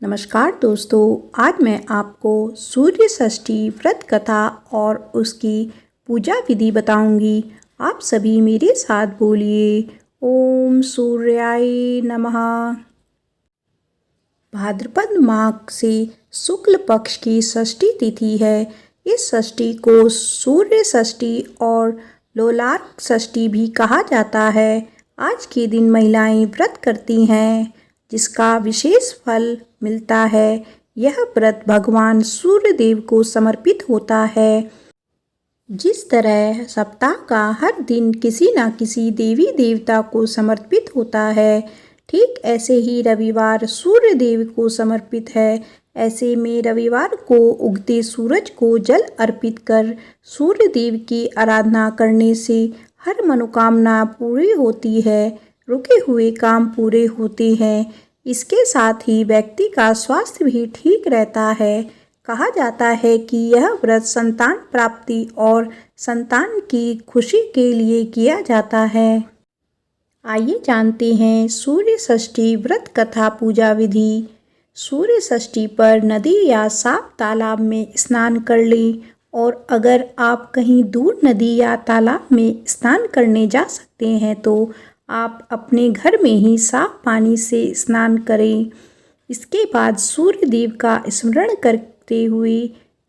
नमस्कार दोस्तों, आज मैं आपको सूर्य षष्ठी व्रत कथा और उसकी पूजा विधि बताऊंगी। आप सभी मेरे साथ बोलिए, ओम सूर्याय नमः। भाद्रपद माह से शुक्ल पक्ष की षष्ठी तिथि है। इस षष्ठी को सूर्य षष्ठी और लोलार्क षष्ठी भी कहा जाता है। आज के दिन महिलाएं व्रत करती हैं, जिसका विशेष फल मिलता है। यह व्रत भगवान सूर्य देव को समर्पित होता है। जिस तरह सप्ताह का हर दिन किसी न किसी देवी देवता को समर्पित होता है, ठीक ऐसे ही रविवार सूर्य देव को समर्पित है। ऐसे में रविवार को उगते सूरज को जल अर्पित कर सूर्य देव की आराधना करने से हर मनोकामना पूरी होती है, रुके हुए काम पूरे होते हैं। इसके साथ ही व्यक्ति का स्वास्थ्य भी ठीक रहता है। कहा जाता है कि यह व्रत संतान प्राप्ति और संतान की खुशी के लिए किया जाता है। आइए जानते हैं सूर्य षष्ठी व्रत कथा पूजा विधि। सूर्य षष्ठी पर नदी या साफ तालाब में स्नान कर लें, और अगर आप कहीं दूर नदी या तालाब में स्नान करने जा सकते हैं तो आप अपने घर में ही साफ पानी से स्नान करें। इसके बाद सूर्य देव का स्मरण करते हुए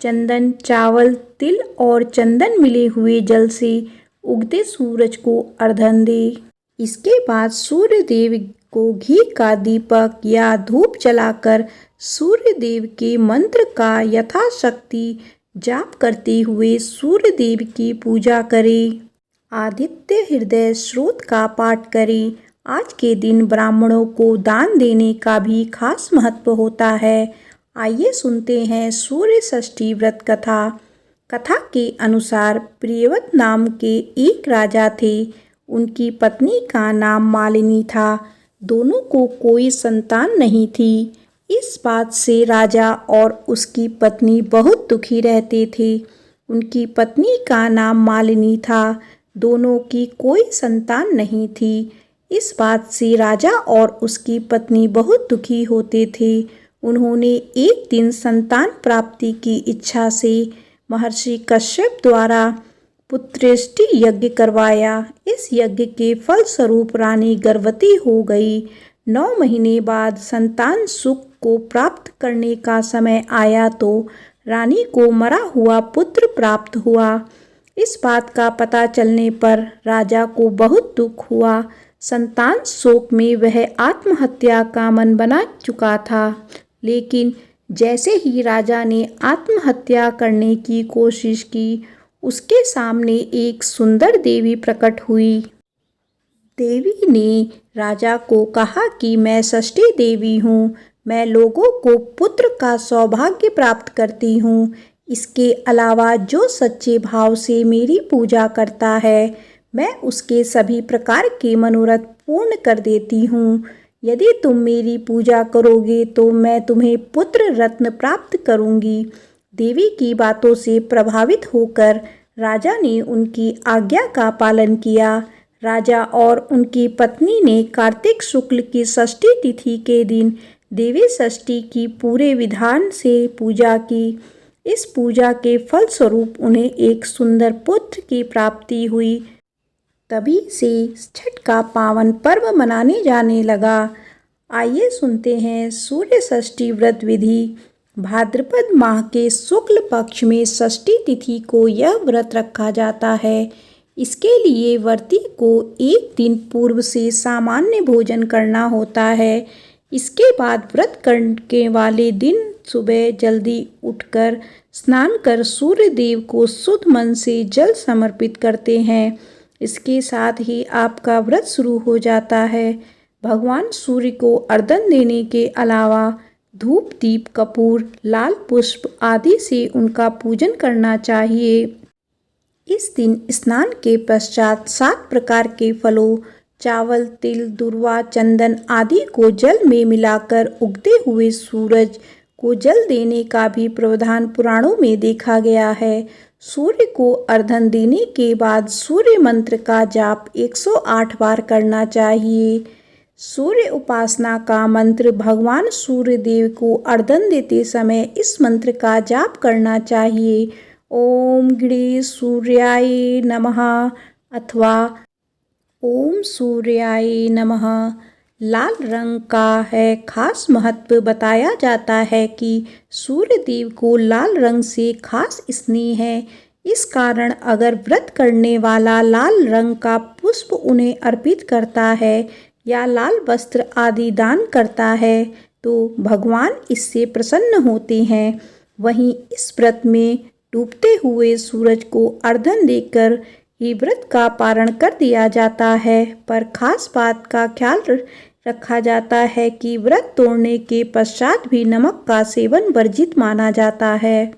चंदन, चावल, तिल और चंदन मिले हुए जल से उगते सूरज को अर्घ्य दें। इसके बाद सूर्य देव को घी का दीपक या धूप जलाकर सूर्य देव के मंत्र का यथाशक्ति जाप करते हुए सूर्य देव की पूजा करें। आदित्य हृदय स्रोत का पाठ करें। आज के दिन ब्राह्मणों को दान देने का भी खास महत्व होता है। आइए सुनते हैं सूर्य षष्ठी व्रत कथा। कथा के अनुसार प्रियव्रत नाम के एक राजा थे। उनकी पत्नी का नाम मालिनी था। दोनों को कोई संतान नहीं थी। इस बात से राजा और उसकी पत्नी बहुत दुखी रहते थे। उनकी पत्नी का नाम मालिनी था। दोनों की कोई संतान नहीं थी। इस बात से राजा और उसकी पत्नी बहुत दुखी होते थे। उन्होंने एक दिन संतान प्राप्ति की इच्छा से महर्षि कश्यप द्वारा पुत्रेष्टि यज्ञ करवाया। इस यज्ञ के फलस्वरूप रानी गर्भवती हो गई। 9 महीने बाद संतान सुख को प्राप्त करने का समय आया तो रानी को मरा हुआ पुत्र प्राप्त हुआ। इस बात का पता चलने पर राजा को बहुत दुख हुआ। संतान शोक में वह आत्महत्या का मन बना चुका था। लेकिन जैसे ही राजा ने आत्महत्या करने की कोशिश की, उसके सामने एक सुंदर देवी प्रकट हुई। देवी ने राजा को कहा कि मैं षष्ठी देवी हूँ। मैं लोगों को पुत्र का सौभाग्य प्राप्त करती हूँ। इसके अलावा जो सच्चे भाव से मेरी पूजा करता है, मैं उसके सभी प्रकार के मनोरथ पूर्ण कर देती हूँ। यदि तुम मेरी पूजा करोगे तो मैं तुम्हें पुत्र रत्न प्राप्त करूँगी। देवी की बातों से प्रभावित होकर राजा ने उनकी आज्ञा का पालन किया। राजा और उनकी पत्नी ने कार्तिक शुक्ल की षष्ठी तिथि के दिन देवी षष्ठी की पूरे विधान से पूजा की। इस पूजा के फलस्वरूप उन्हें एक सुंदर पुत्र की प्राप्ति हुई। तभी से छठ का पावन पर्व मनाने जाने लगा। आइए सुनते हैं सूर्य षष्ठी व्रत विधि। भाद्रपद माह के शुक्ल पक्ष में षष्ठी तिथि को यह व्रत रखा जाता है। इसके लिए व्रती को एक दिन पूर्व से सामान्य भोजन करना होता है। इसके बाद व्रत करने वाले दिन सुबह जल्दी उठकर स्नान कर सूर्य देव को शुद्ध मन से जल समर्पित करते हैं। इसके साथ ही आपका व्रत शुरू हो जाता है। भगवान सूर्य को अर्घ्य देने के अलावा धूप, दीप, कपूर, लाल पुष्प आदि से उनका पूजन करना चाहिए। इस दिन स्नान के पश्चात 7 प्रकार के फलों, चावल, तिल, दुर्वा, चंदन आदि को जल में मिलाकर उगते हुए सूरज को जल देने का भी प्रावधान पुराणों में देखा गया है। सूर्य को अर्घ्य देने के बाद सूर्य मंत्र का जाप 108 बार करना चाहिए। सूर्य उपासना का मंत्र। भगवान सूर्य देव को अर्घ्य देते समय इस मंत्र का जाप करना चाहिए। ओम गणेश सूर्याय नमः अथवा ओम सूर्याय नमः। लाल रंग का है खास महत्व। बताया जाता है कि सूर्य देव को लाल रंग से खास स्नेह है। इस कारण अगर व्रत करने वाला लाल रंग का पुष्प उन्हें अर्पित करता है या लाल वस्त्र आदि दान करता है तो भगवान इससे प्रसन्न होते हैं। वहीं इस व्रत में डूबते हुए सूरज को अर्घ्य देकर ही व्रत का पारण कर दिया जाता है। पर खास बात का ख्याल रखा जाता है कि व्रत तोड़ने के पश्चात भी नमक का सेवन वर्जित माना जाता है।